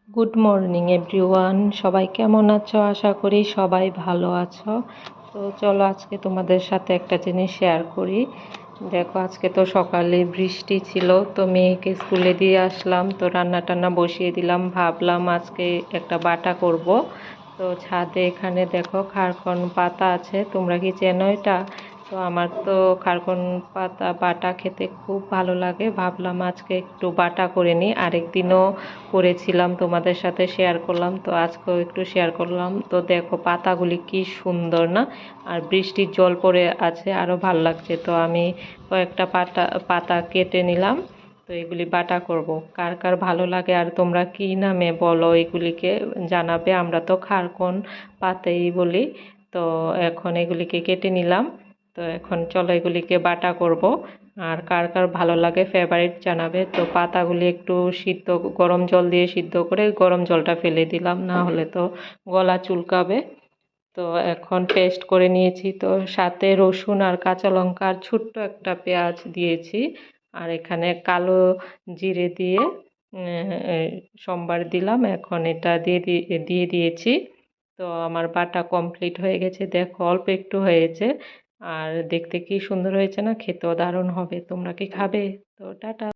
Good morning everyone, সবাই কেমন আছো? আশা করি সবাই ভালো আছো। তো চলো আজকে তোমাদের সাথে একটা জিনিস শেয়ার করি। দেখো, আজকে তো সকালে বৃষ্টি ছিল, তো মেয়েকে স্কুলে দিয়ে আসলাম, তো রান্না টান্না বসিয়ে দিলাম। ভাবলাম আজকে একটা বাটা করব। তো ছাদে এখানে দেখো খারকন পাতা আছে, তোমরা কি চেনো এটা? তো আমার তো খারকন পাতা বাটা খেতে খুব ভালো লাগে। ভাবলাম আজকে একটু বাটা করে নিই, আরেকদিনও করেছিলাম, তোমাদের সাথে শেয়ার করলাম, তো আজকেও একটু শেয়ার করলাম। তো দেখো পাতাগুলি কি সুন্দর না, আর বৃষ্টির জল পড়ে আছে, আরও ভাল লাগছে। তো আমি কয়েকটা পাতা কেটে নিলাম, তো এগুলি বাটা করব। কার কার ভালো লাগে আর তোমরা কি নামে বলো এগুলিকে জানাবে। আমরা তো খারকন পাতাই বলি। তো এখন এগুলিকে কেটে নিলাম, তো এখন চলো এগুলিকে বাটা করব। আর কার কার ভালো লাগে ফেভারিট জানাবে। তো পাতাগুলি একটু সিদ্ধ, গরম জল দিয়ে সিদ্ধ করে গরম জলটা ফেলে দিলাম, না হলে তো গলা চুলকাবে। তো এখন পেস্ট করে নিয়েছি, তো সাথে রসুন আর কাঁচা লঙ্কা আর ছোট্ট একটা পেঁয়াজ দিয়েছি। আর এখানে কালো জিরে দিয়ে সম্বার দিলাম, এখন এটা দিয়ে দিয়েছি। তো আমার বাটা কমপ্লিট হয়ে গেছে, দেখো অল্প একটু হয়েছে। আর দেখতে কি সুন্দর হয়েছে না, খেতেও দারুণ হবে। তোমরা কি খাবে? তো টাটা।